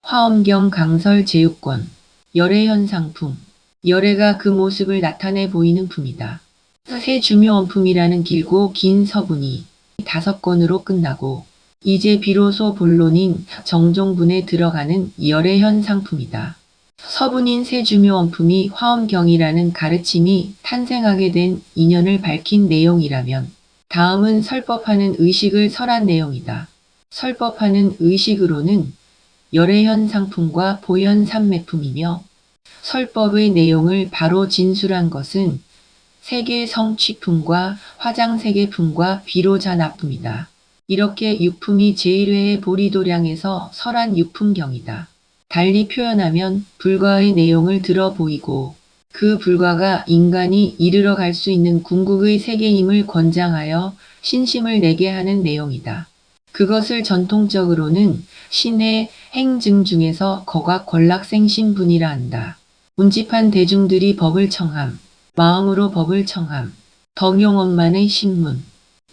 화엄경 강설 제육권. 열애현 상품. 열애가 그 모습을 나타내 보이는 품이다. 세주묘원품이라는 길고 긴 서문이 5권으로 끝나고 이제 비로소 본론인 정종분에 들어가는 열애현 상품이다. 서분인 세주묘원품이 화엄경이라는 가르침이 탄생하게 된 인연을 밝힌 내용이라면 다음은 설법하는 의식을 설한 내용이다. 설법하는 의식으로는 열애현 상품과 보현 삼매품이며 설법의 내용을 바로 진술한 것은 세계성취품과 화장세계품과 비로자납품이다. 이렇게 육품이 제1회의 보리도량에서 설한 육품경이다. 달리 표현하면 불과의 내용을 들어 보이고 그 불과가 인간이 이르러 갈 수 있는 궁극의 세계임을 권장하여 신심을 내게 하는 내용이다. 그것을 전통적으로는 신의 행증 중에서 거각권락생신분이라 한다. 운집한 대중들이 법을 청함, 마음으로 법을 청함, 덕용원만의 신문.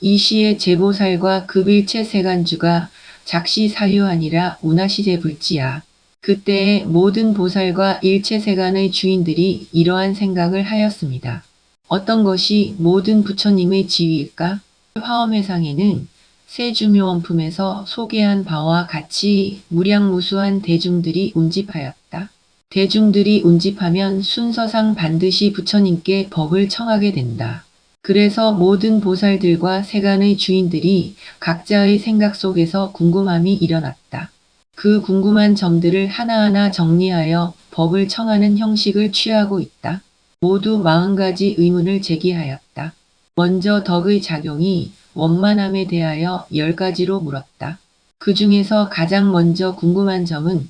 이 시의 제보살과 급일체 세간주가 작시 사유하니라 운하시제 불지야. 그때의 모든 보살과 일체세간의 주인들이 이러한 생각을 하였습니다. 어떤 것이 모든 부처님의 지위일까? 화엄회상에는 세주묘원품에서 소개한 바와 같이 무량무수한 대중들이 운집하였다. 대중들이 운집하면 순서상 반드시 부처님께 법을 청하게 된다. 그래서 모든 보살들과 세간의 주인들이 각자의 생각 속에서 궁금함이 일어났다. 그 궁금한 점들을 하나하나 정리하여 법을 청하는 형식을 취하고 있다. 모두 40가지 의문을 제기하였다. 먼저 덕의 작용이 원만함에 대하여 10가지로 물었다. 그 중에서 가장 먼저 궁금한 점은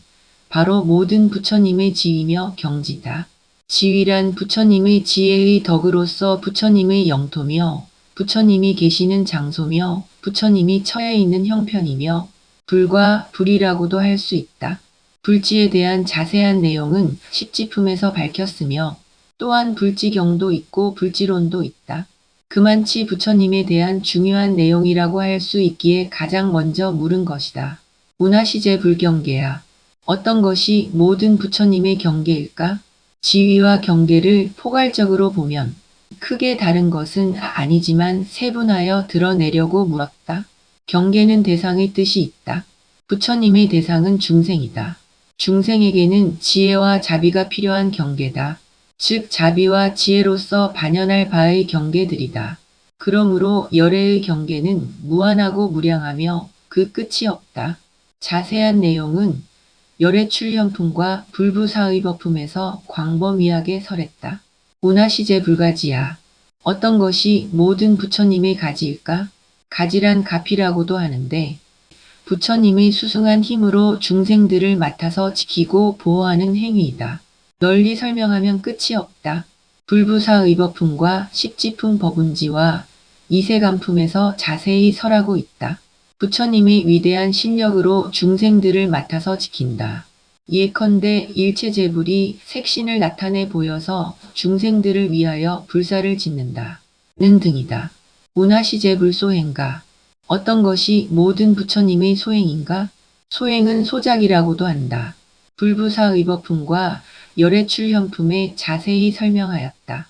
바로 모든 부처님의 지위며 경지다. 지위란 부처님의 지혜의 덕으로서 부처님의 영토며 부처님이 계시는 장소며 부처님이 처해 있는 형편이며 불과 불이라고도 할 수 있다. 불지에 대한 자세한 내용은 십지품에서 밝혔으며 또한 불지경도 있고 불지론도 있다. 그만치 부처님에 대한 중요한 내용이라고 할 수 있기에 가장 먼저 물은 것이다. 운하시제 불경계야. 어떤 것이 모든 부처님의 경계일까? 지위와 경계를 포괄적으로 보면 크게 다른 것은 아니지만 세분하여 드러내려고 물었다. 경계는 대상의 뜻이 있다. 부처님의 대상은 중생이다. 중생에게는 지혜와 자비가 필요한 경계다. 즉 자비와 지혜로서 반연할 바의 경계들이다. 그러므로 열애의 경계는 무한하고 무량하며 그 끝이 없다. 자세한 내용은 열애출현품과 불부사의법품에서 광범위하게 설했다. 운하시제 불가지야. 어떤 것이 모든 부처님의 가지일까? 가지란 가피라고도 하는데 부처님의 수승한 힘으로 중생들을 맡아서 지키고 보호하는 행위이다. 널리 설명하면 끝이 없다. 불부사의법품과 십지품 법운지와 이세간품에서 자세히 설하고 있다. 부처님의 위대한 신력으로 중생들을 맡아서 지킨다. 예컨대 일체제불이 색신을 나타내 보여서 중생들을 위하여 불사를 짓는다. 는 등이다. 운하시제불 소행가. 어떤 것이 모든 부처님의 소행인가? 소행은 소작이라고도 한다. 불부사의법품과 열애출현품에 자세히 설명하였다.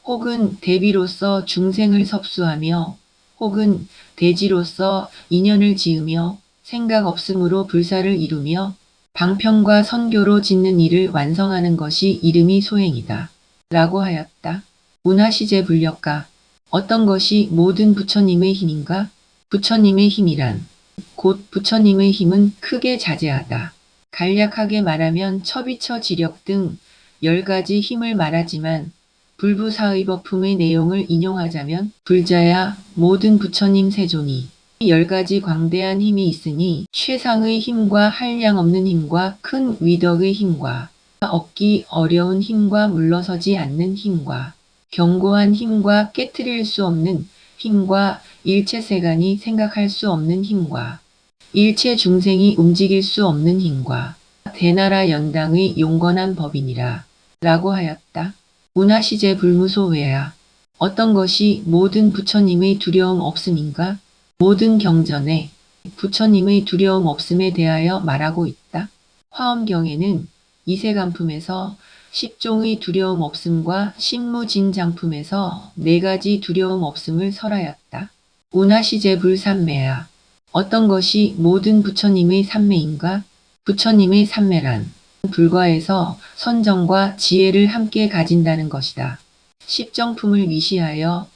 혹은 대비로서 중생을 섭수하며 혹은 대지로서 인연을 지으며 생각 없음으로 불사를 이루며 방편과 선교로 짓는 일을 완성하는 것이 이름이 소행이다. 라고 하였다. 운하시제 불력가. 어떤 것이 모든 부처님의 힘인가? 부처님의 힘이란 곧 부처님의 힘은 크게 자제하다. 간략하게 말하면 처비처 지력 등 10가지 힘을 말하지만 불부사의법품의 내용을 인용하자면 불자야 모든 부처님 세존이 10가지 광대한 힘이 있으니 최상의 힘과 한량 없는 힘과 큰 위덕의 힘과 얻기 어려운 힘과 물러서지 않는 힘과 견고한 힘과 깨트릴 수 없는 힘과 일체세간이 생각할 수 없는 힘과 일체 중생이 움직일 수 없는 힘과 대나라 연당의 용건한 법이니라 라고 하였다. 운하시제 불무소외야. 어떤 것이 모든 부처님의 두려움 없음인가? 모든 경전에 부처님의 두려움 없음에 대하여 말하고 있다. 화엄경에는 이세간품에서 10종의 두려움 없음과 신무진장품에서 4가지 두려움 없음을 설하였다. 운하시제불삼매야. 어떤 것이 모든 부처님의 삼매인가? 부처님의 삼매란 불과에서 선정과 지혜를 함께 가진다는 것이다. 십정품을 위시하여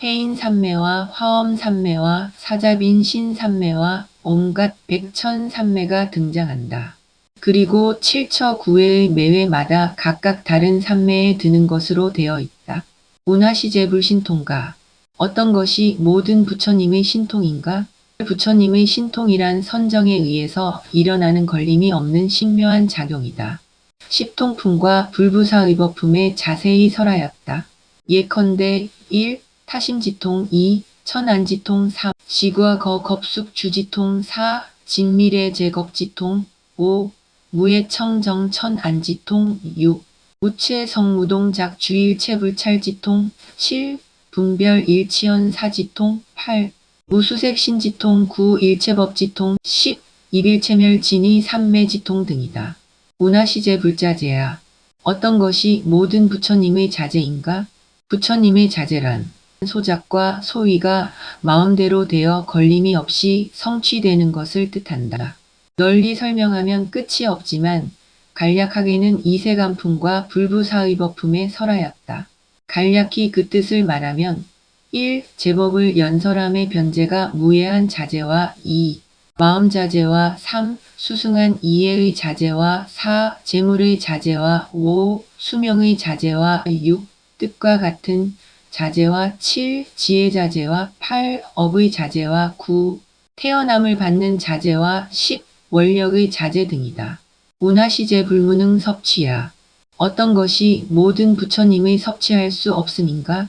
해인삼매와 화엄삼매와 사자빈신삼매와 온갖 백천삼매가 등장한다. 그리고 7처9회의 매회마다 각각 다른 삼매에 드는 것으로 되어 있다. 운하시제불신통가. 어떤 것이 모든 부처님의 신통인가? 부처님의 신통이란 선정에 의해서 일어나는 걸림이 없는 신묘한 작용이다. 십통품과 불부사의법품에 자세히 설하였다. 예컨대 1. 타심지통 2. 천안지통 3. 시과거겁숙주지통 4. 직미래제겁지통 5. 무예청정천안지통 6. 무체성무동작 주일체불찰지통 7. 분별일치연사지통 8. 무수색신지통 9. 일체법지통 10. 입일체멸진이 삼매지통 등이다. 운하시제불자제야. 어떤 것이 모든 부처님의 자제인가? 부처님의 자제란 소작과 소위가 마음대로 되어 걸림이 없이 성취되는 것을 뜻한다. 널리 설명하면 끝이 없지만 간략하게는 이세간품과 불부사의법품에 설하였다. 간략히 그 뜻을 말하면 1. 제법을 연설함의 변제가 무예한 자제와 2. 마음자제와 3. 수승한 이해의 자제와 4. 재물의 자제와 5. 수명의 자제와 6. 뜻과 같은 자제와 7. 지혜자제와 8. 업의 자제와 9. 태어남을 받는 자제와 10. 원력의 자제 등이다. 운하시제 불무능 섭취야. 어떤 것이 모든 부처님의 섭취할 수 없음인가?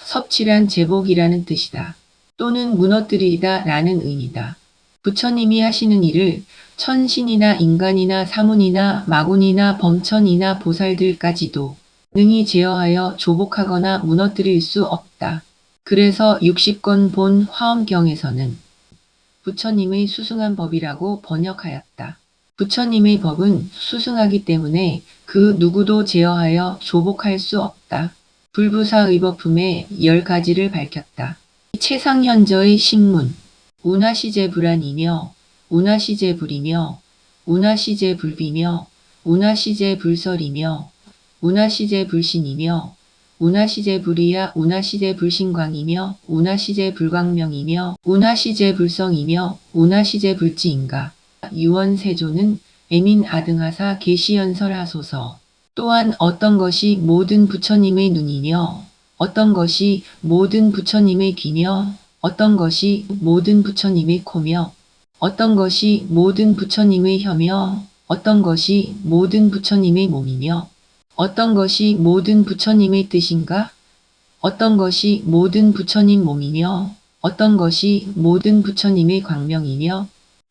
섭취란 제복이라는 뜻이다. 또는 무너뜨리다 라는 의미다. 부처님이 하시는 일을 천신이나 인간이나 사문이나 마군이나 범천이나 보살들까지도 능히 제어하여 조복하거나 무너뜨릴 수 없다. 그래서 60권 본 화엄경에서는 부처님의 수승한 법이라고 번역하였다. 부처님의 법은 수승하기 때문에 그 누구도 제어하여 조복할 수 없다. 불부사의법품의 10가지를 밝혔다. 최상현저의 신문 운하시제불안이며 운하시제불이며 운하시제불비며 운하시제불설이며 운하시제불신이며 운하시제불이야 운하시제불신광이며 운하시제불광명이며 운하시제불성이며 운하시제불지인가. 유언세조는 애민아등하사 계시연설하소서. 또한 어떤 것이 모든 부처님의 눈이며 어떤 것이 모든 부처님의 귀며 어떤 것이 모든 부처님의 코며 어떤 것이 모든 부처님의 혀며 어떤 것이 모든 부처님의 몸이며 어떤 것이 모든 부처님의 뜻인가? 어떤 것이 모든 부처님 몸이며 어떤 것이 모든 부처님의 광명이며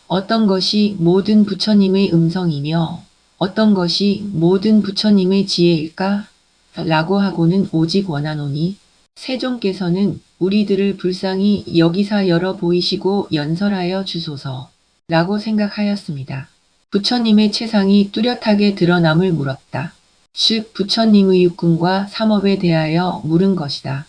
어떤 것이 모든 부처님의 음성이며 어떤 것이 모든 부처님의 지혜일까? 라고 하고는 오직 원하노니 세종께서는 우리들을 불쌍히 여기사 열어 보이시고 연설하여 주소서 라고 생각하였습니다. 부처님의 체상이 뚜렷하게 드러남을 물었다. 즉 부처님의 육군과 삼업에 대하여 물은 것이다.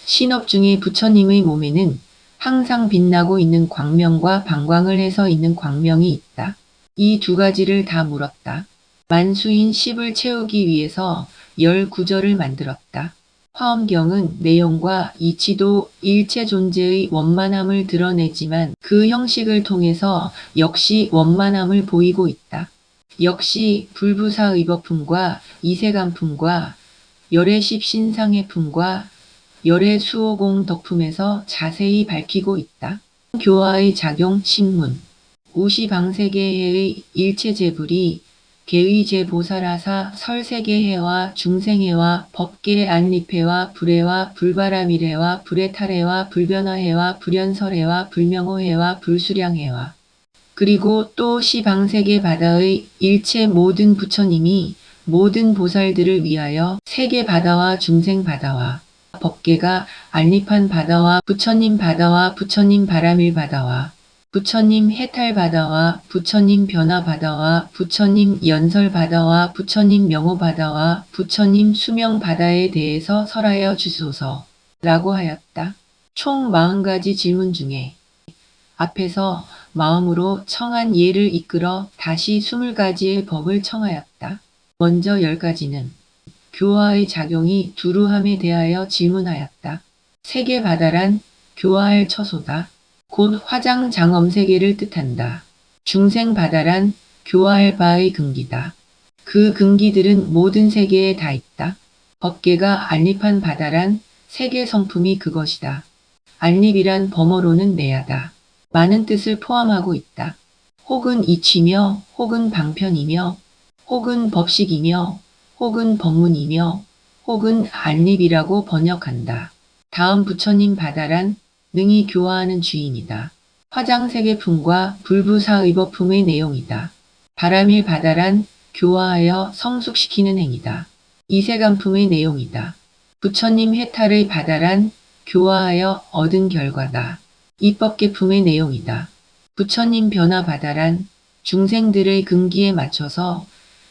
신업 중에 부처님의 몸에는 항상 빛나고 있는 광명과 방광을 해서 있는 광명이 있다. 이 2가지를 다 물었다. 만수인 10을 채우기 위해서 10구절을 만들었다. 화엄경은 내용과 이치도 일체 존재의 원만함을 드러내지만 그 형식을 통해서 역시 원만함을 보이고 있다. 역시 불부사의법품과 이세간품과 열애십신상회품과 열애수호공 덕품에서 자세히 밝히고 있다. 교화의 작용 신문 우시방세계해의 일체제불이 계의제보살하사 설세계해와 중생해와 법계 안립해와 불해와 불바라밀해와 불해탈해와 불변화해와 불연설해와 불명호해와 불수량해와 그리고 또 시방세계 바다의 일체 모든 부처님이 모든 보살들을 위하여 세계 바다와 중생 바다와 법계가 안립한 바다와 부처님 바다와 부처님 바라밀 바다와 부처님 해탈바다와 부처님 변화바다와 부처님 연설바다와 부처님 명호바다와 부처님 수명바다에 대해서 설하여 주소서 라고 하였다. 총 40가지 질문 중에 앞에서 마음으로 청한 예를 이끌어 다시 20가지의 법을 청하였다. 먼저 10가지는 교화의 작용이 두루함에 대하여 질문하였다. 세계바다란 교화할 처소다. 곧 화장장엄세계를 뜻한다. 중생바다란 교화할 바의 근기다. 그 근기들은 모든 세계에 다 있다. 법계가 안립한 바다란 세계 성품이 그것이다. 안립이란 범어로는 내야다. 많은 뜻을 포함하고 있다. 혹은 이치며 혹은 방편이며 혹은 법식이며 혹은 법문이며 혹은 안립이라고 번역한다. 다음 부처님 바다란 능히 교화하는 주인이다. 화장세계품과 불부사의법품의 내용이다. 바람일 바다란 교화하여 성숙시키는 행위다. 이세간품의 내용이다. 부처님 해탈의 바다란 교화하여 얻은 결과다. 입법계품의 내용이다. 부처님 변화 바다란 중생들의 근기에 맞춰서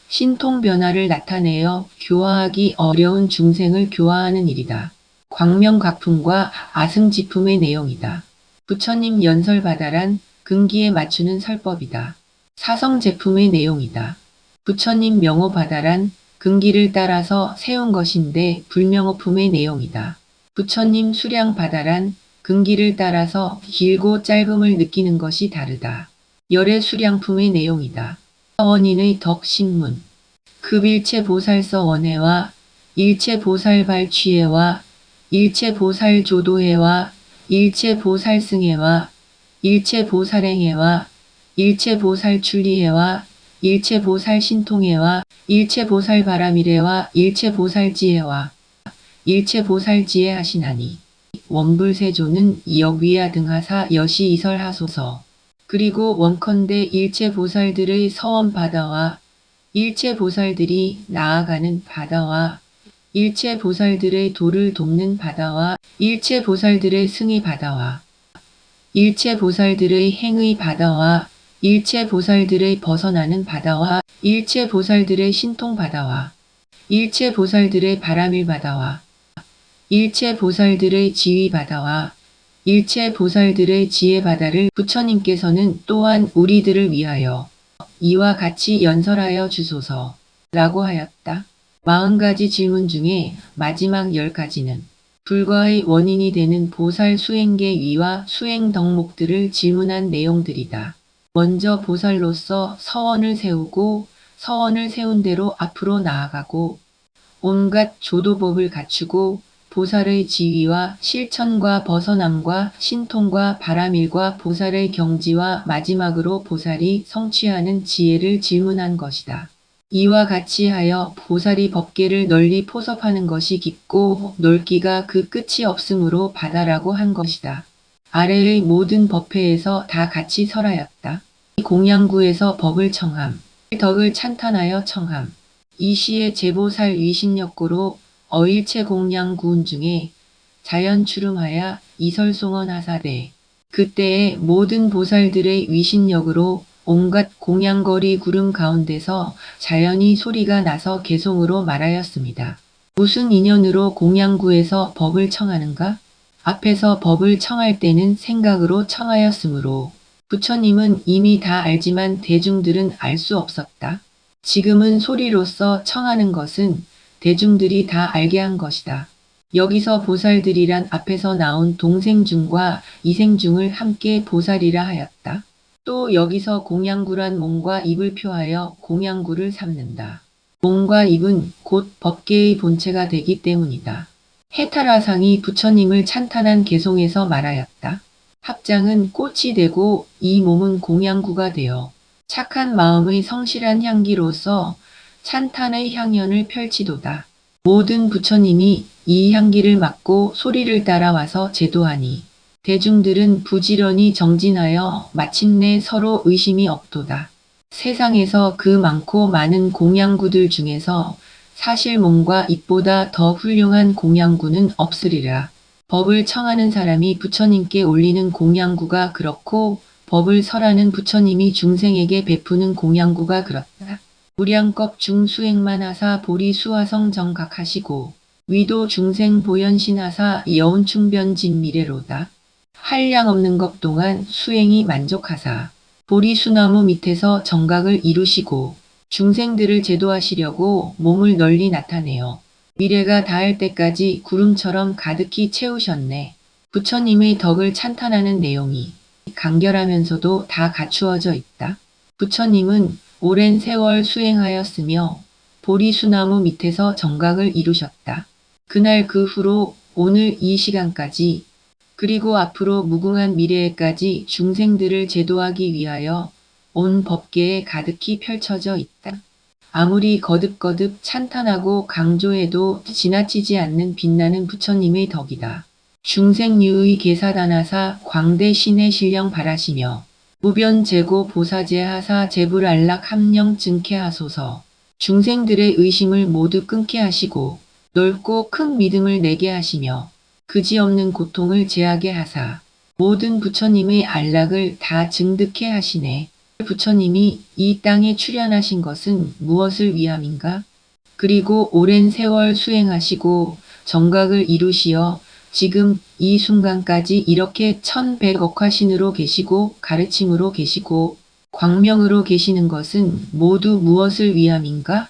신통 변화를 나타내어 교화하기 어려운 중생을 교화하는 일이다. 광명각품과 아승지품의 내용이다. 부처님 연설바다란 근기에 맞추는 설법이다. 사성제품의 내용이다. 부처님 명호바다란 근기를 따라서 세운 것인데 불명호품의 내용이다. 부처님 수량바다란 근기를 따라서 길고 짧음을 느끼는 것이 다르다. 열의 수량품의 내용이다. 원인의 덕신문 급일체보살서 원해와 일체보살발취해와 일체보살조도해와 일체보살승해와 일체보살행해와 일체보살출리해와 일체보살신통해와 일체보살바라미래와 일체보살지혜와 일체보살지혜 하시나니 원불세조는 역위야 등하사 여시 이설하소서. 그리고 원컨대 일체보살들의 서원바다와 일체보살들이 나아가는 바다와 일체보살들의 도를 돕는 바다와 일체보살들의 승의 바다와 일체보살들의 행의 바다와 일체보살들의 벗어나는 바다와 일체보살들의 신통 바다와 일체보살들의 바라밀 바다와 일체보살들의 지위 바다와 일체보살들의 지혜 바다를 부처님께서는 또한 우리들을 위하여 이와 같이 연설하여 주소서 라고 하였다. 40가지 질문 중에 마지막 10가지는 불과의 원인이 되는 보살 수행계 위와 수행 덕목들을 질문한 내용들이다. 먼저 보살로서 서원을 세우고 서원을 세운 대로 앞으로 나아가고 온갖 조도법을 갖추고 보살의 지위와 실천과 벗어남과 신통과 바라밀과 보살의 경지와 마지막으로 보살이 성취하는 지혜를 질문한 것이다. 이와 같이 하여 보살이 법계를 널리 포섭하는 것이 깊고 넓기가 그 끝이 없으므로 바다라고 한 것이다. 아래의 모든 법회에서 다 같이 설하였다. 공양구에서 법을 청함, 덕을 찬탄하여 청함. 이 시의 제보살 위신역고로 어일체 공양구운 중에 자연 추름하여 이설송원 하사대. 그때의 모든 보살들의 위신역으로 온갖 공양거리 구름 가운데서 자연히 소리가 나서 개송으로 말하였습니다. 무슨 인연으로 공양구에서 법을 청하는가? 앞에서 법을 청할 때는 생각으로 청하였으므로 부처님은 이미 다 알지만 대중들은 알 수 없었다. 지금은 소리로서 청하는 것은 대중들이 다 알게 한 것이다. 여기서 보살들이란 앞에서 나온 동생중과 이생중을 함께 보살이라 하였다. 또 여기서 공양구란 몸과 입을 표하여 공양구를 삼는다. 몸과 입은 곧 법계의 본체가 되기 때문이다. 해탈화상이 부처님을 찬탄한 개송에서 말하였다. 합장은 꽃이 되고 이 몸은 공양구가 되어 착한 마음의 성실한 향기로서 찬탄의 향연을 펼치도다. 모든 부처님이 이 향기를 맡고 소리를 따라와서 제도하니 대중들은 부지런히 정진하여 마침내 서로 의심이 없도다. 세상에서 그 많고 많은 공양구들 중에서 사실 몸과 입보다 더 훌륭한 공양구는 없으리라. 법을 청하는 사람이 부처님께 올리는 공양구가 그렇고 법을 설하는 부처님이 중생에게 베푸는 공양구가 그렇다. 무량겁 중수행만 하사 보리 수화성 정각하시고 위도 중생 보현신하사 여운충변진 미래로다. 한량 없는 것 동안 수행이 만족하사 보리 수나무 밑에서 정각을 이루시고 중생들을 제도하시려고 몸을 널리 나타내어 미래가 닿을 때까지 구름처럼 가득히 채우셨네. 부처님의 덕을 찬탄하는 내용이 간결하면서도 다 갖추어져 있다. 부처님은 오랜 세월 수행하였으며 보리수나무 밑에서 정각을 이루셨다. 그날 그 후로 오늘 이 시간까지 그리고 앞으로 무궁한 미래에까지 중생들을 제도하기 위하여 온 법계에 가득히 펼쳐져 있다. 아무리 거듭거듭 찬탄하고 강조해도 지나치지 않는 빛나는 부처님의 덕이다. 중생유의 계사단하사 광대 신의 신령 바라시며 무변 제고 보사제 하사 제불안락 함령 증케 하소서. 중생들의 의심을 모두 끊게 하시고 넓고 큰 믿음을 내게 하시며 그지없는 고통을 제하게 하사 모든 부처님의 안락을 다 증득해 하시네. 부처님이 이 땅에 출현하신 것은 무엇을 위함인가? 그리고 오랜 세월 수행하시고 정각을 이루시어 지금 이 순간까지 이렇게 1100억화신으로 계시고 가르침으로 계시고 광명으로 계시는 것은 모두 무엇을 위함인가?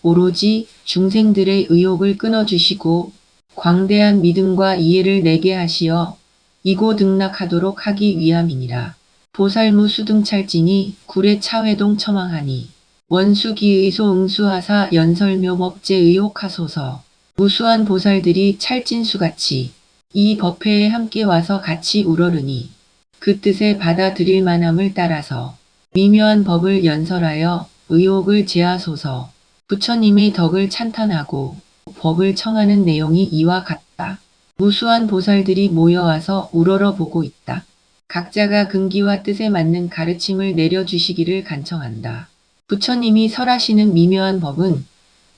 오로지 중생들의 의욕을 끊어주시고 광대한 믿음과 이해를 내게 하시어 이고등락하도록 하기 위함이니라. 보살무 수등찰진이 구례 차회동 처망하니 원수기의소 응수하사 연설묘법제 의혹하소서. 무수한 보살들이 찰진수같이 이 법회에 함께 와서 같이 우러르니 그 뜻에 받아들일 만함을 따라서 미묘한 법을 연설하여 의혹을 제하소서. 부처님의 덕을 찬탄하고 법을 청하는 내용이 이와 같다. 무수한 보살들이 모여와서 우러러 보고 있다. 각자가 근기와 뜻에 맞는 가르침을 내려주시기를 간청한다. 부처님이 설하시는 미묘한 법은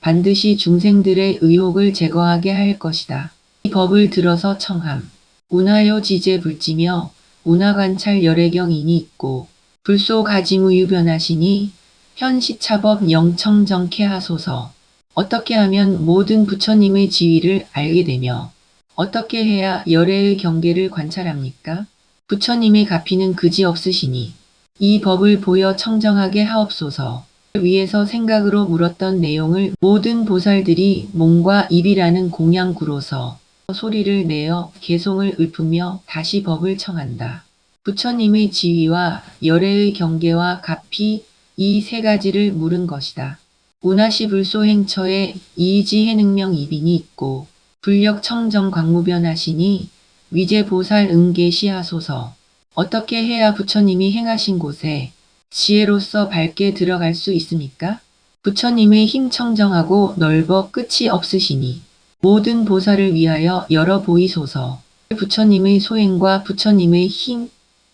반드시 중생들의 의혹을 제거하게 할 것이다. 이 법을 들어서 청함. 운하요 지제 불지며 운하관찰 열애경인이 있고 불소 가지무유 변하시니 현시차법 영청정케 하소서. 어떻게 하면 모든 부처님의 지위를 알게 되며 어떻게 해야 열애의 경계를 관찰합니까? 부처님의 가피는 그지없으시니 이 법을 보여 청정하게 하옵소서. 위에서 생각으로 물었던 내용을 모든 보살들이 몸과 입이라는 공양구로서 소리를 내어 개송을 읊으며 다시 법을 청한다. 부처님의 지위와 열애의 경계와 가피 이 세 가지를 물은 것이다. 운하시 불소행처에 이지해능명 이빈이 있고 불력 청정 광무변하시니 위제보살 응계시하소서. 어떻게 해야 부처님이 행하신 곳에 지혜로서 밝게 들어갈 수 있습니까? 부처님의 힘 청정하고 넓어 끝이 없으시니 모든 보살을 위하여 열어 보이소서. 부처님의 소행과 부처님의 힘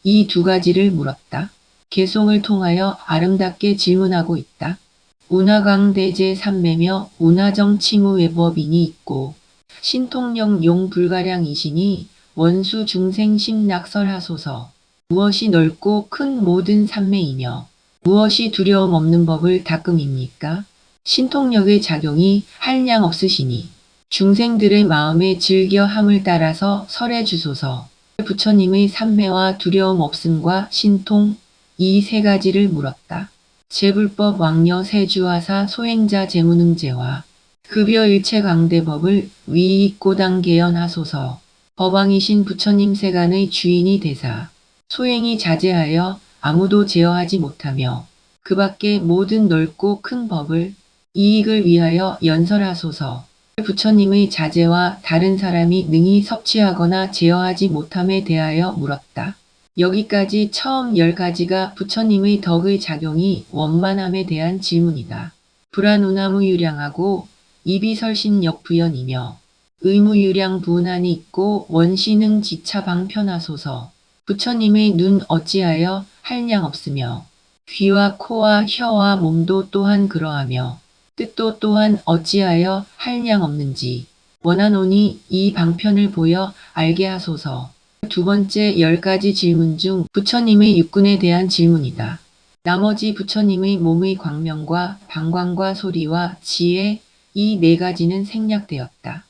이 두 가지를 물었다. 개송을 통하여 아름답게 질문하고 있다. 운하광대제 삼매며 운하정치무외법인이 있고 신통령 용불가량이시니 원수 중생 심낙설하소서. 무엇이 넓고 큰 모든 삼매이며 무엇이 두려움 없는 법을 닦음입니까? 신통력의 작용이 한량 없으시니 중생들의 마음에 즐겨함을 따라서 설해 주소서. 부처님의 삼매와 두려움 없음과 신통 이 세 가지를 물었다. 제불법 왕려 세주화사 소행자 제무능제와 급여 일체광대법을 위익고당 개연하소서. 법왕이신 부처님 세간의 주인이 되사 소행이 자제하여 아무도 제어하지 못하며 그 밖에 모든 넓고 큰 법을 이익을 위하여 연설하소서. 부처님의 자제와 다른 사람이 능히 섭취하거나 제어하지 못함에 대하여 물었다. 여기까지 처음 10가지가 부처님의 덕의 작용이 원만함에 대한 질문이다. 불안운하무유량하고 이비설신역부연이며 의무유량 부운한이 있고 원시능 지차방편하소서. 부처님의 눈 어찌하여 한량 없으며 귀와 코와 혀와 몸도 또한 그러하며 뜻도 또한 어찌하여 한량 없는지 원하노니 이 방편을 보여 알게 하소서. 두 번째 10가지 질문 중 부처님의 육군에 대한 질문이다. 나머지 부처님의 몸의 광명과 방광과 소리와 지혜 이 네 가지는 생략되었다.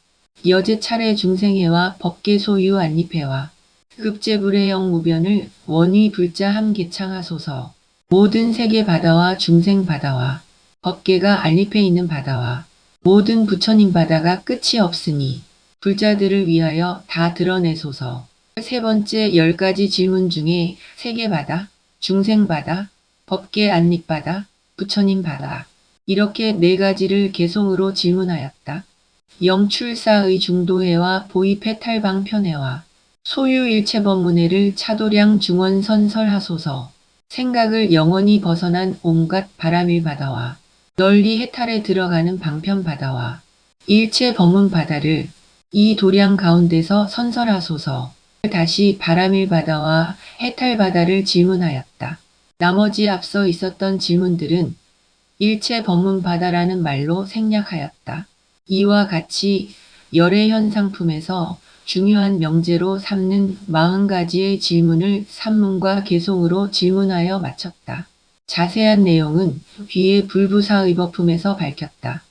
여제 차례 중생해와 법계 소유 안립해와 급제불해영 무변을 원위 불자 함개창하소서. 모든 세계 바다와 중생 바다와 법계가 안립해 있는 바다와 모든 부처님 바다가 끝이 없으니 불자들을 위하여 다 드러내소서. 세 번째 10가지 질문 중에 세계 바다, 중생 바다, 법계 안립 바다, 부처님 바다 이렇게 네 가지를 개송으로 질문하였다. 영출사의 중도해와 보이패탈방 편해와 소유일체법문회를 차도량 중원 선설하소서. 생각을 영원히 벗어난 온갖 바람일 바다와 널리 해탈에 들어가는 방편 바다와 일체 범은 바다를 이 도량 가운데서 선설하소서. 다시 바람일 바다와 해탈 바다를 질문하였다. 나머지 앞서 있었던 질문들은 일체 범은 바다라는 말로 생략하였다. 이와 같이 열의 현상품에서 중요한 명제로 삼는 40가지의 질문을 산문과 개송으로 질문하여 마쳤다. 자세한 내용은 뒤에 불부사의법품에서 밝혔다.